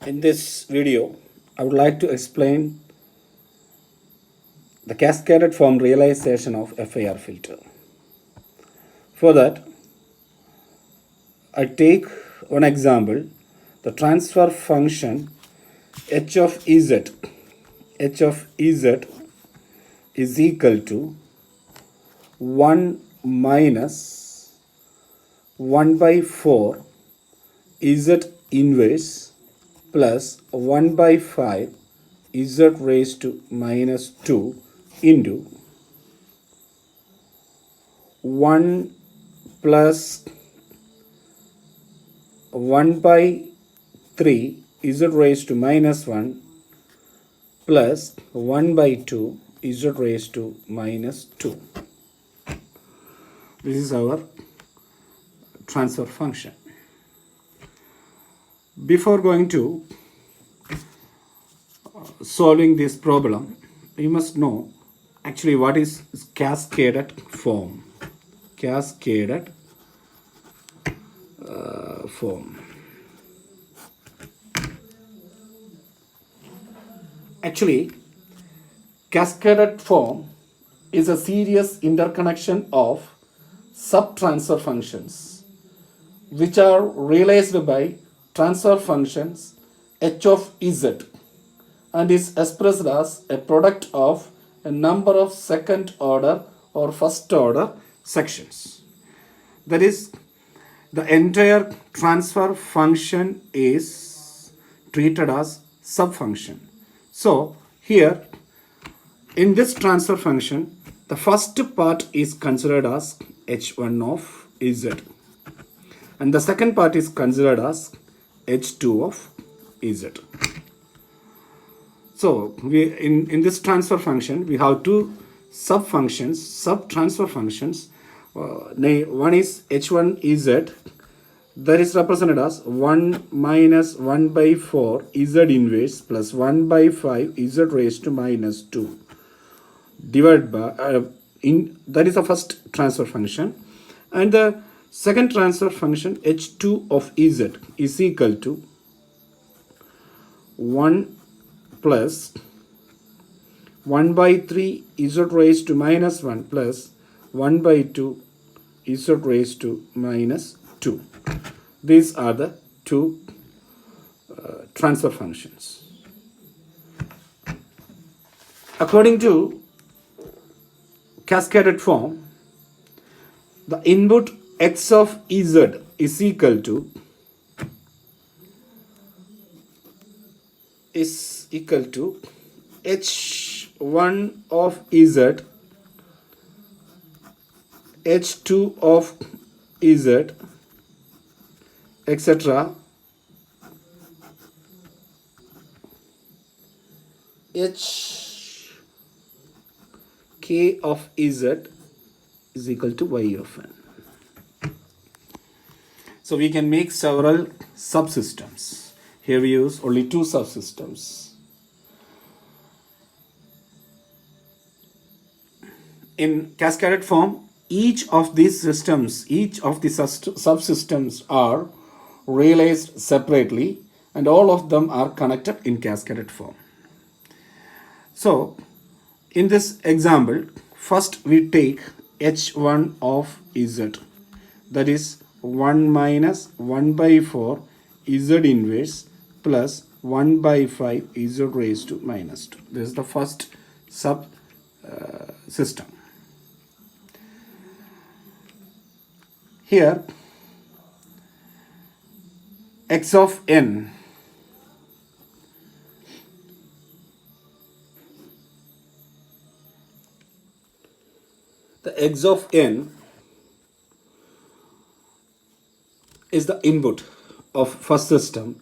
In this video, I would like to explain the cascaded form realization of FIR filter. For that, I take one example, the transfer function h of z is equal to 1 minus 1 by 4 z inverse plus 1 by 5 z raised to minus 2 into 1 plus 1 by 3 z raised to minus 1 plus 1 by 2 z raised to minus 2. This is our transfer function. Before going to solving this problem, you must know actually what is cascaded form. Cascaded form. Actually, cascaded form is a serious interconnection of subtransfer functions which are realized by transfer functions h of z and is expressed as a product of a number of second order or first order sections. That is, the entire transfer function is treated as subfunction. So here in this transfer function, the first part is considered as h1 of z and the second part is considered as h2 of z. So we in this transfer function we have two subfunctions, sub-transfer functions. One is h1 z, that is represented as 1 minus 1 by 4 z inverse plus 1 by 5 z raised to minus 2 divided by that is the first transfer function, and the second transfer function h2 of z is equal to 1 plus 1 by 3 z raised to minus 1 plus 1 by 2 z raised to minus 2. These are the two transfer functions. According to cascaded form, the input x of z is equal to h1 of z, h2 of z, etc. hk of z is equal to y of n. So we can make several subsystems. Here we use only two subsystems. In cascaded form, each of these systems, each of the subsystems are realized separately and all of them are connected in cascaded form. So in this example, first we take h1 of z, that is 1 minus 1 by 4 z inverse plus 1 by 5 z raised to minus 2. This is the first system. Here x of n the x of n is the input of first system,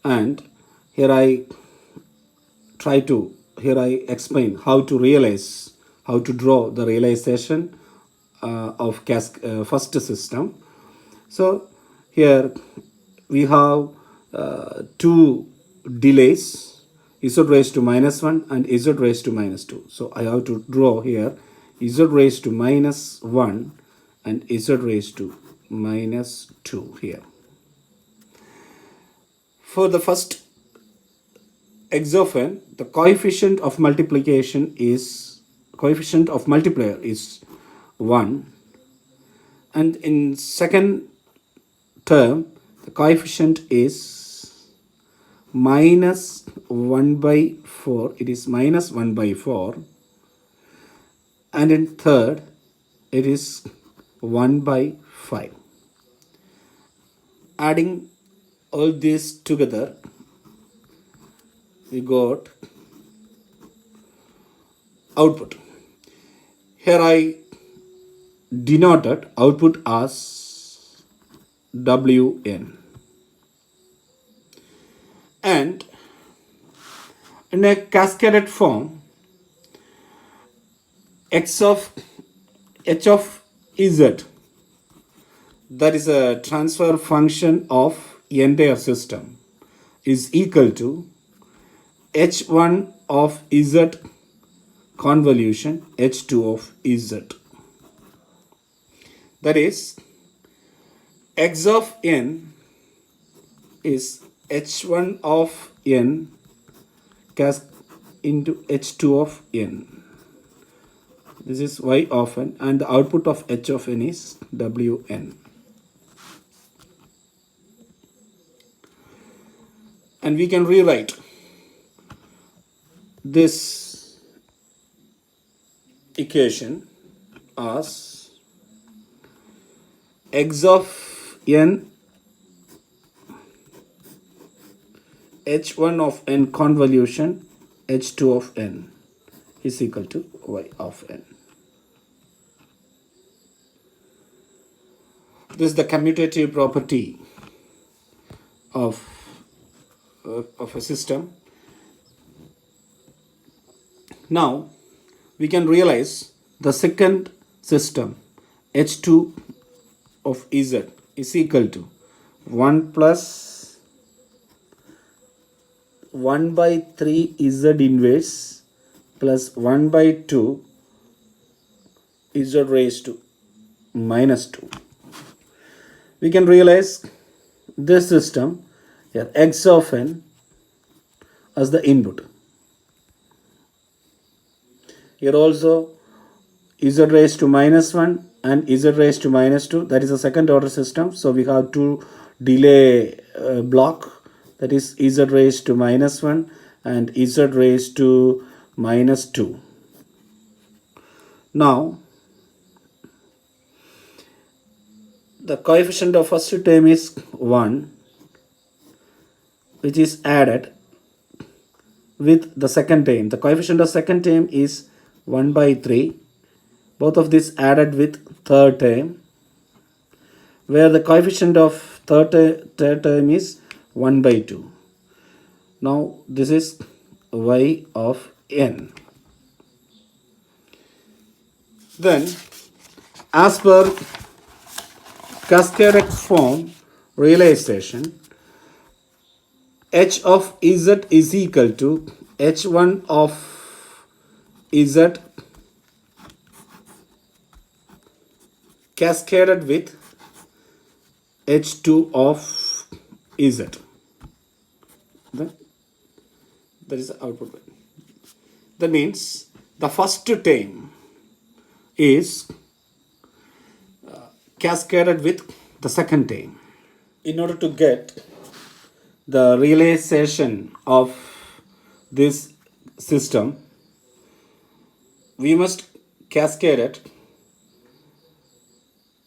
and here I explain how to realize, how to draw the realization of first system. So here we have two delays, z raised to minus 1 and z raised to minus 2. So I have to draw here z raised to minus 1 and z raised to minus 2 here. For the first x of n, the coefficient of multiplier is 1, and in second term the coefficient is minus 1 by 4, it is minus 1 by 4, and in third it is 1 by 5. Adding all this together, we got output. Here I denoted output as Wn, and in a cascaded form, h of z, that is a transfer function of entire system, is equal to h1 of z convolution h2 of z. That is, x of n is h1 of n into h2 of n. This is y of n, and the output of h of n is wn. And we can rewrite this equation as x of n h1 of n convolution h2 of n is equal to y of n. This is the commutative property of a system. Now we can realize the second system h2 of z is equal to 1 plus 1 by 3 z inverse plus 1 by 2 z raised to minus 2. We can realize this system here, x of n as the input. Here also z raised to minus 1 and z raised to minus 2, that is a second order system, so we have to delay block, that is z raised to minus 1 and z raised to minus 2. Now the coefficient of first term is 1, which is added with the second term. The coefficient of second term is 1 by 3. Both of this added with third term, where the coefficient of third term is 1 by 2. Now this is y of n. Then, as per cascaded form realization, h of z is equal to h1 of z cascaded with h2 of z. That is the output. That means the first term is cascaded with the second term. In order to get the realization of this system, we must cascade it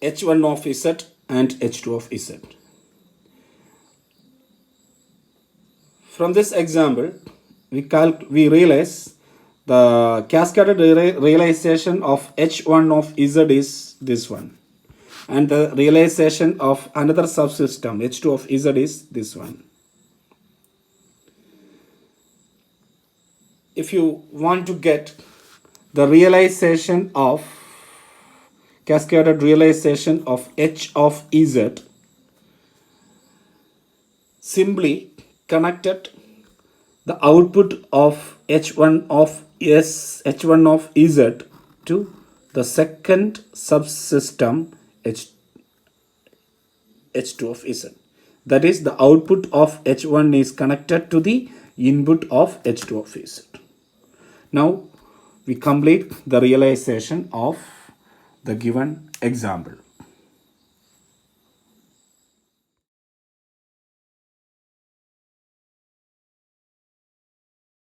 h1 of z and h2 of z. From this example, we realize the cascaded realization of h1 of z is this one, and the realization of another subsystem h2 of z is this one. If you want to get the realization of cascaded realization of h of z, simply connected the output of h1 of z to the second subsystem h2 of z. That is, the output of H1 is connected to the input of H2 of Z. Now we complete the realization of the given example.